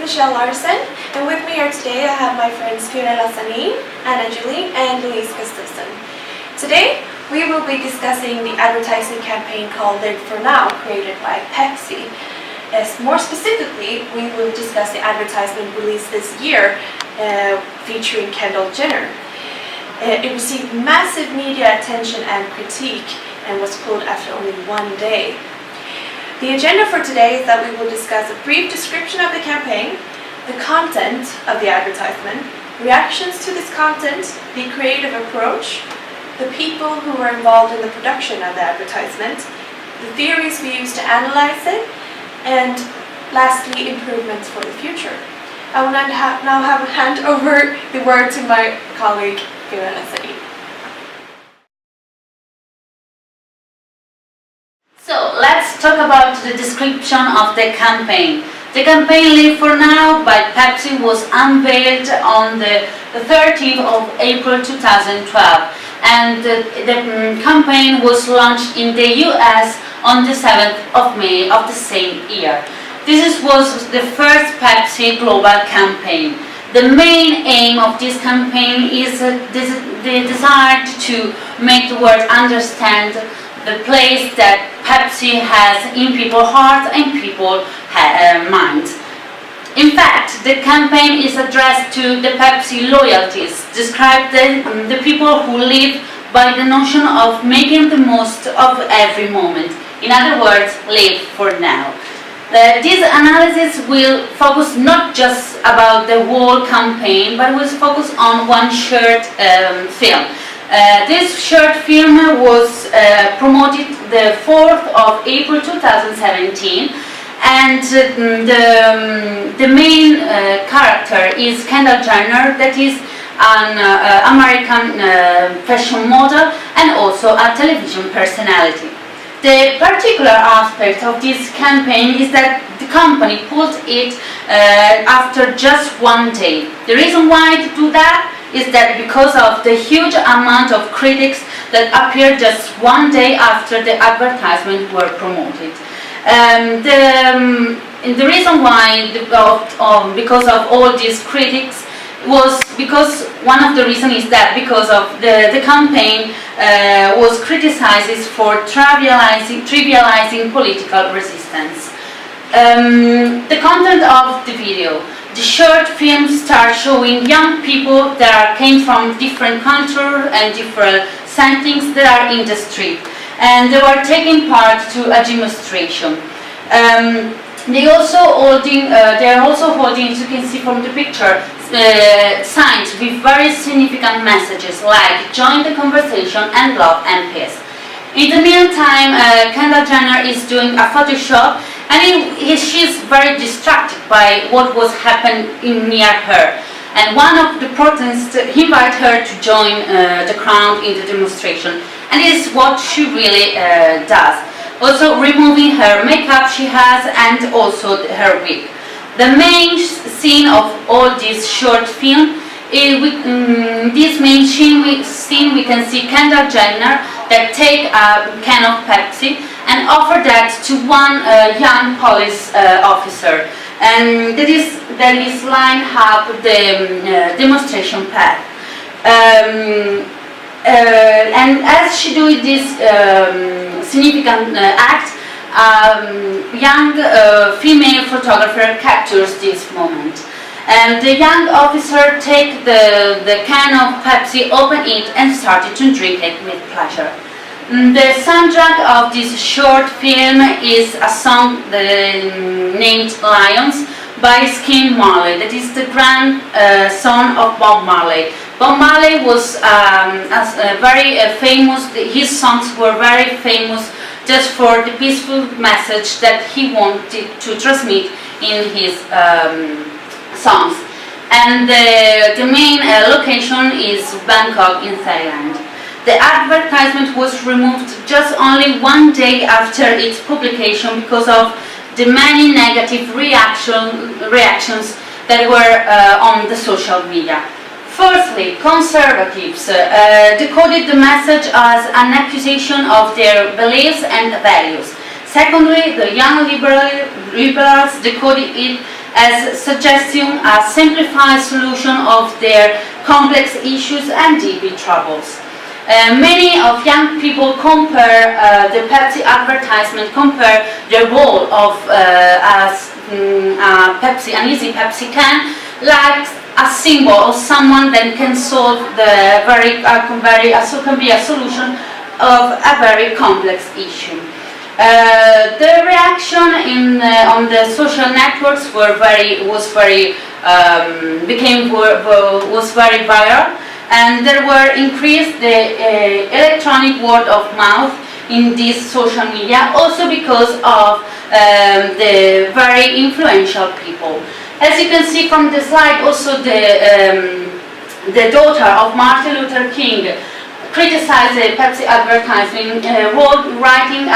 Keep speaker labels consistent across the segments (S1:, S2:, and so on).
S1: Michelle Larson, and with me here today I have my friends Fiorella Sanin, Anna Julie, and Louise Gustafson. Today we will be discussing the advertising campaign called Live for Now, created by Pepsi. More specifically, we will discuss the advertisement released this year featuring Kendall Jenner. It received massive media attention and critique and was pulled after only one day. The agenda for today is that we will discuss a brief description of the campaign, the content of the advertisement, reactions to this content, the creative approach, the people who were involved in the production of the advertisement, the theories we used to analyze it, and lastly, improvements for the future. I will now hand over the word to my colleague, Fiorella Sanin.
S2: So let's talk about the description of the campaign. The campaign Live for Now by Pepsi was unveiled on the 13th of April 2012, and the campaign was launched in the US on the 7th of May of the same year. This was the first Pepsi global campaign. The main aim of this campaign is the desire to make the world understand the place that Pepsi has in people's hearts and people's minds. In fact, the campaign is addressed to the Pepsi loyalties, describe the people who live by the notion of making the most of every moment. In other words, live for now. This analysis will focus not just about the whole campaign, but will focus on one short film. This short film was promoted the 4th of April 2017, and the main character is Kendall Jenner, that is an American fashion model and also a television personality. The particular aspect of this campaign is that the company pulled it after just one day. The reason why to do that is that because of the huge amount of critics that appeared just one day after the advertisement were promoted. The reason why because of all these critics was because one of the reasons is that because of the campaign was criticized for trivializing political resistance. The content of the video. The short film starts showing young people that came from different cultures and different settings that are in the street, and they were taking part to a demonstration. They are also holding, as you can see from the picture, signs with very significant messages like "Join the conversation" and "Love and peace." In the meantime, Kendall Jenner is doing a Photoshop, and she's very distracted by what was happening near her. And one of the protesters invited her to join the crowd in the demonstration, and this is what she really does. Also removing her makeup she has, and also her wig. The main scene of all this short film is this main scene we can see Kendall Jenner that take a can of Pepsi and offer that to one young police officer, and that is line up the demonstration path. And as she do this significant act, young female photographer captures this moment. And the young officer take the can of Pepsi, open it, and started to drink it with pleasure. The soundtrack of this short film is a song named Lions by Skin Marley, that is the grandson of Bob Marley. Bob Marley was very famous, his songs were very famous just for the peaceful message that he wanted to transmit in his songs. And the main location is Bangkok in Thailand. The advertisement was removed just only one day after its publication because of the many negative reactions that were on the social media. Firstly, conservatives decoded the message as an accusation of their beliefs and values. Secondly, the young liberals decoded it as suggesting a simplified solution of their complex issues and deep troubles. Many of young people compare the Pepsi advertisement, compare the role of Pepsi, an easy Pepsi can, like a symbol of someone that can solve the can be a solution of a very complex issue. The reaction on the social networks was very viral, and there were increased the electronic word of mouth in these social media, also because of the very influential people. As you can see from the slide, also the daughter of Martin Luther King criticized the Pepsi advertising, writing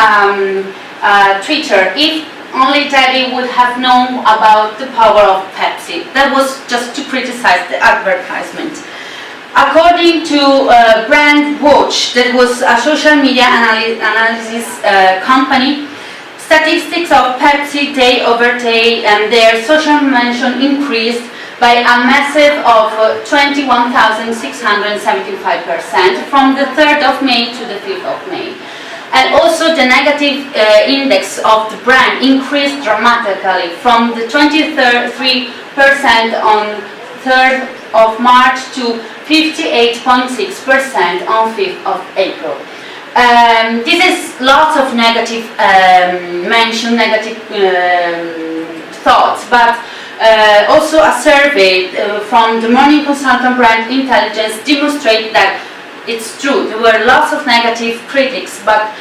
S2: Twitter, if only Daddy would have known about the power of Pepsi. That was just to criticize the advertisement. According to Brand Watch, that was a social media analysis company, statistics of Pepsi day over day and their social mention increased by a massive of 21,675% from the 3rd of May to the 5th of May. And also the negative index of the brand increased dramatically from the 23% on 3rd of March to 58.6% on 5th of April. This is lots of negative thoughts, but also a survey from the morning consultant Brand Intelligence demonstrated that it's true. There were lots of negative critics, but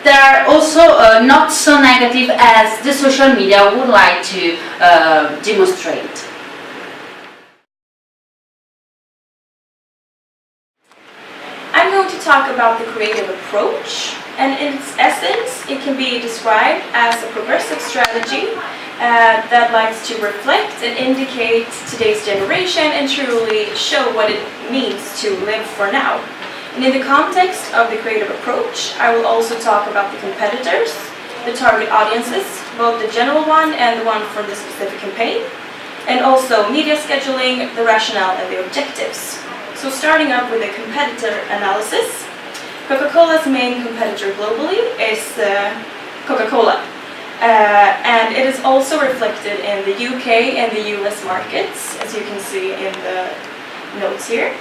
S2: there are also not so negative as the social media would like to demonstrate.
S1: I'm going to talk about the creative approach, and in its essence, it can be described as a progressive strategy that likes to reflect and indicate today's generation and truly show what it means to live for now. And in the context of the creative approach, I will also talk about the competitors, the target audiences, both the general one and the one for the specific campaign, and also media scheduling, the rationale and the objectives. So starting up with a competitor analysis, Coca-Cola's main competitor globally is Coca-Cola. And it is also reflected in the UK and the US markets, as you can see in the notes here.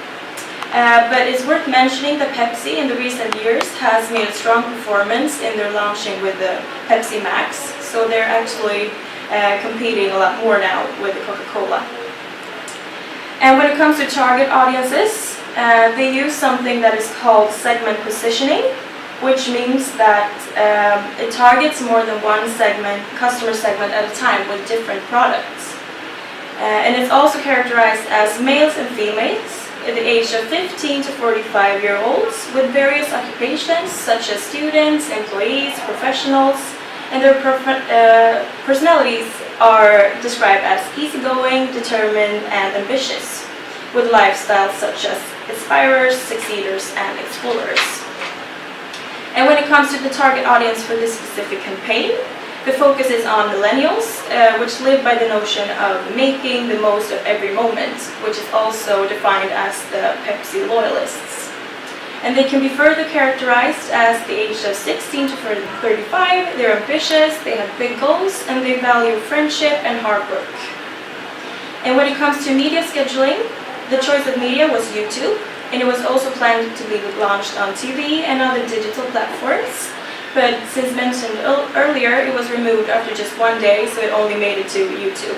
S1: But it's worth mentioning that Pepsi in the recent years has made a strong performance in their launching with the Pepsi Max, so they're actually competing a lot more now with Coca-Cola. And when it comes to target audiences, they use something that is called segment positioning, which means that it targets more than one customer segment at a time with different products. And it's also characterized as males and females at the age of 15 to 45-year-olds with various occupations such as students, employees, professionals, and their personalities are described as easygoing, determined, and ambitious, with lifestyles such as aspirers, succeeders, and explorers. And when it comes to the target audience for this specific campaign, the focus is on millennials, which live by the notion of making the most of every moment, which is also defined as the Pepsi loyalists. And they can be further characterized as the age of 16 to 35, they're ambitious, they have big goals, and they value friendship and hard work. And when it comes to media scheduling, the choice of media was YouTube, and it was also planned to be launched on TV and other digital platforms. But since mentioned earlier, it was removed after just one day, so it only made it to YouTube.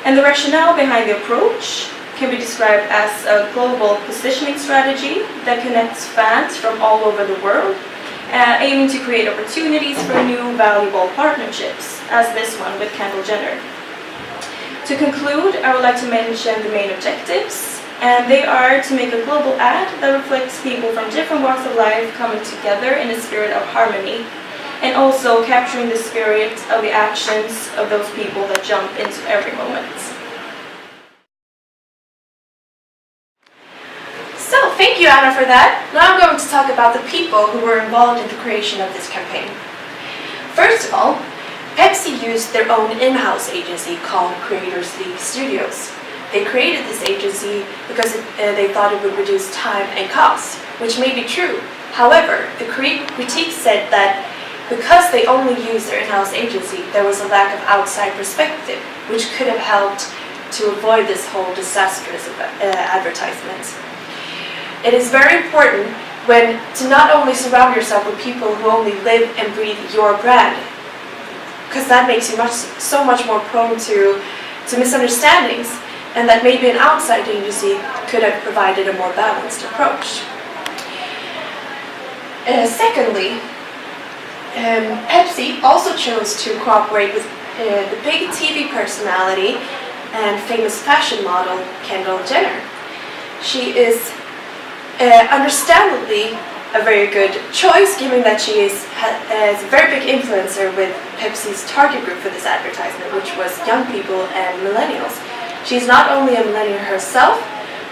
S1: And the rationale behind the approach can be described as a global positioning strategy that connects fans from all over the world, aiming to create opportunities for new valuable partnerships, as this one with Kendall Jenner. To conclude, I would like to mention the main objectives, and they are to make a global ad that reflects people from different walks of life coming together in a spirit of harmony, and also capturing the spirit of the actions of those people that jump into every moment. So, thank you, Anna, for that. Now I'm going to talk about the people who were involved in the creation of this campaign. First of all, Pepsi used their own in-house agency called Creators League Studios. They created this agency because they thought it would reduce time and cost, which may be true. However, the critique said that because they only used their in-house agency, there was a lack of outside perspective, which could have helped to avoid this whole disastrous advertisement. It is very important to not only surround yourself with people who only live and breathe your brand, because that makes you so much more prone to misunderstandings, and that maybe an outside agency could have provided a more balanced approach. Secondly, Pepsi also chose to cooperate with the big TV personality and famous fashion model Kendall Jenner. She is understandably a very good choice, given that she is a very big influencer with Pepsi's target group for this advertisement, which was young people and millennials. She's not only a millennial herself,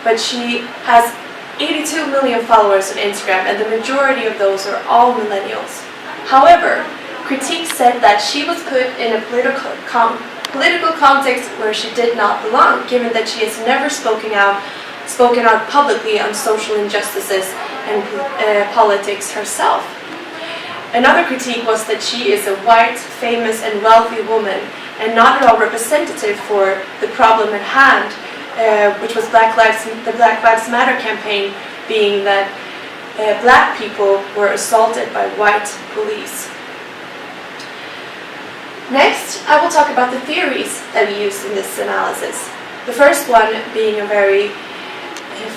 S1: but she has 82 million followers on Instagram, and the majority of those are all millennials. However, critiques said that she was put in a political context where she did not belong, given that she has never spoken out publicly on social injustices and politics herself. Another critique was that she is a white, famous and wealthy woman and not at all representative for the problem at hand, which was the Black Lives Matter campaign, being that black people were assaulted by white police. Next, I will talk about the theories that we used in this analysis. The first one being a very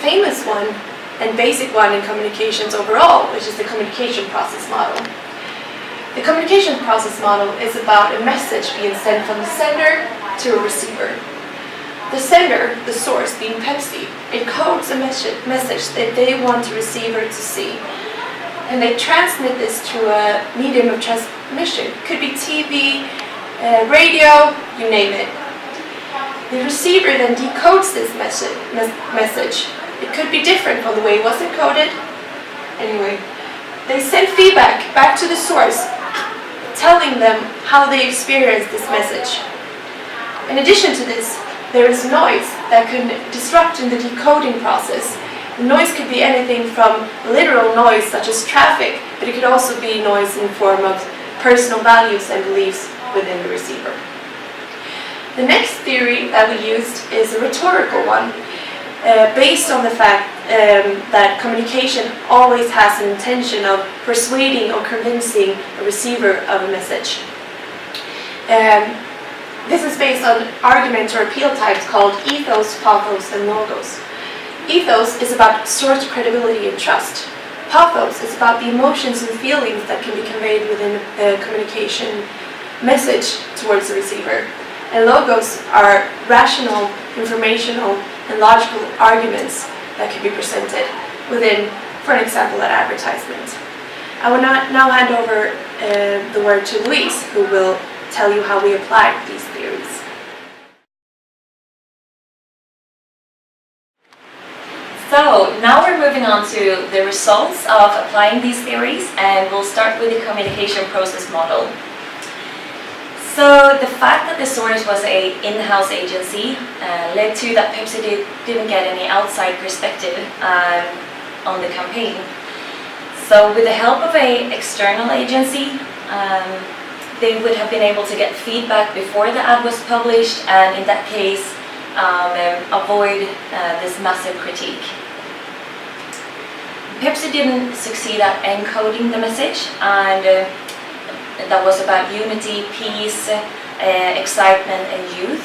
S1: famous one and basic one in communications overall, which is the communication process model. The communication process model is about a message being sent from the sender to a receiver. The sender, the source being Pepsi, encodes a message that they want the receiver to see. And they transmit this through a medium of transmission. It could be TV, radio, you name it. The receiver then decodes this message. It could be different from the way it was encoded. Anyway, they send feedback back to the source, telling them how they experienced this message. In addition to this, there is noise that can disrupt in the decoding process. The noise could be anything from literal noise such as traffic, but it could also be noise in form of personal values and beliefs within the receiver. The next theory that we used is a rhetorical one, based on the fact that communication always has an intention of persuading or convincing a receiver of a message. This is based on argument or appeal types called ethos, pathos, and logos. Ethos is about source credibility and trust. Pathos is about the emotions and feelings that can be conveyed within a communication message towards the receiver. And logos are rational, informational, and logical arguments that can be presented within, for an example, an advertisement. I will now hand over the word to Louise, who will tell you how we applied these theories.
S3: So now we're moving on to the results of applying these theories, and we'll start with the communication process model. So the fact that the source was an in-house agency led to that Pepsi didn't get any outside perspective on the campaign. So with the help of an external agency, they would have been able to get feedback before the ad was published, and in that case avoid this massive critique. Pepsi didn't succeed at encoding the message, and that was about unity, peace, excitement and youth,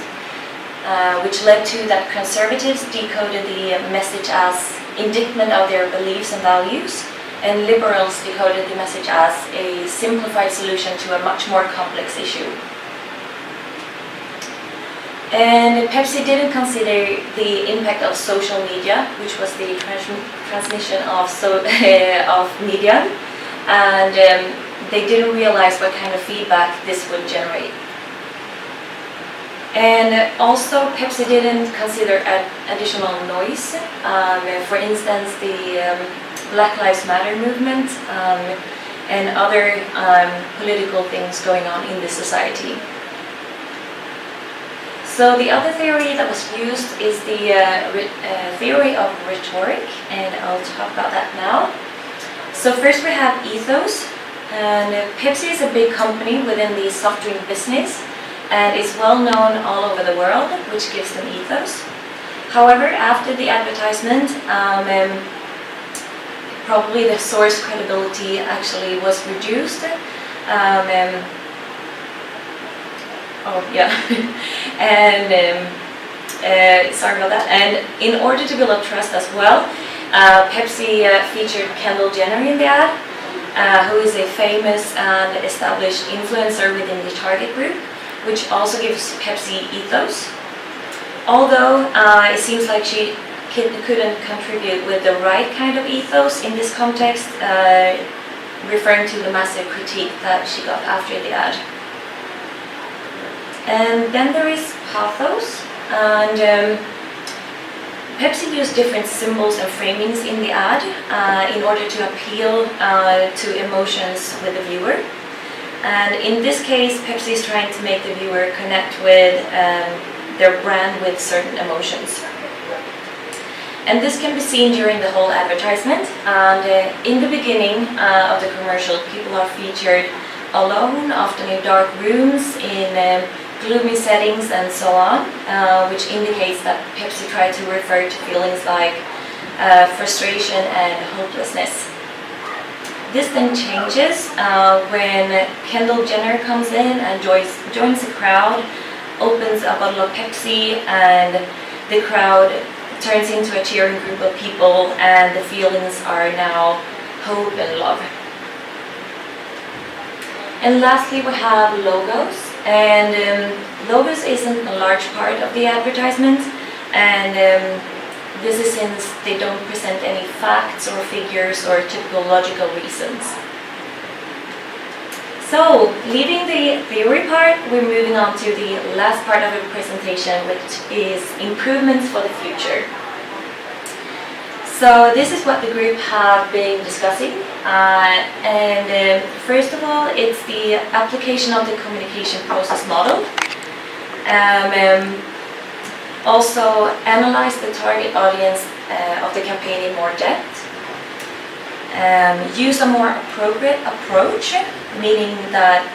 S3: which led to that conservatives decoded the message as indictment of their beliefs and values, and liberals decoded the message as a simplified solution to a much more complex issue. And Pepsi didn't consider the impact of social media, which was the transmission of media, and they didn't realize what kind of feedback this would generate. And also Pepsi didn't consider additional noise. For instance, the Black Lives Matter movement and other political things going on in the society. So the other theory that was used is the theory of rhetoric, and I'll talk about that now. So first we have ethos, and Pepsi is a big company within the soft drink business and is well known all over the world, which gives them ethos. However, after the advertisement, probably the source credibility actually was reduced. Sorry about that. And in order to build up trust as well, Pepsi featured Kendall Jenner in the ad, who is a famous and established influencer within the target group, which also gives Pepsi ethos. Although it seems like she couldn't contribute with the right kind of ethos in this context, referring to the massive critique that she got after the ad. And then there is pathos, and Pepsi used different symbols and framings in the ad in order to appeal to emotions with the viewer. And in this case, Pepsi is trying to make the viewer connect with their brand with certain emotions. And this can be seen during the whole advertisement. And in the beginning of the commercial, people are featured alone, often in dark rooms, in gloomy settings and so on, which indicates that Pepsi tried to refer to feelings like frustration and hopelessness. This then changes when Kendall Jenner comes in and joins the crowd, opens a bottle of Pepsi, and the crowd turns into a cheering group of people, and the feelings are now hope and love. And lastly, we have logos. And logos isn't a large part of the advertisement, and this is since they don't present any facts or figures or typical logical reasons. So, leaving the theory part, we're moving on to the last part of the presentation, which is improvements for the future. So this is what the group have been discussing, and first of all, it's the application of the communication process model. Also analyze the target audience of the campaign in more depth. Use a more appropriate approach, meaning that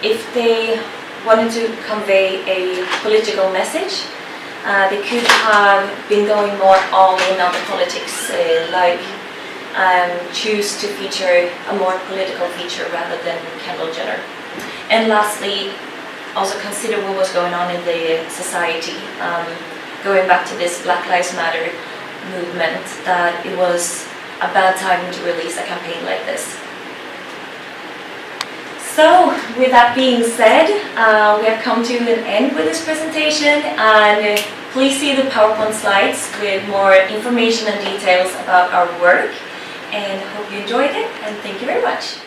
S3: if they wanted to convey a political message, they could have been going more all in on the politics, like choose to feature a more political feature rather than Kendall Jenner. And lastly, also consider what was going on in the society, going back to this Black Lives Matter movement, that it was a bad time to release a campaign like this. So, with that being said, we have come to an end with this presentation, and please see the PowerPoint slides with more information and details about our work, and hope you enjoyed it, and thank you very much.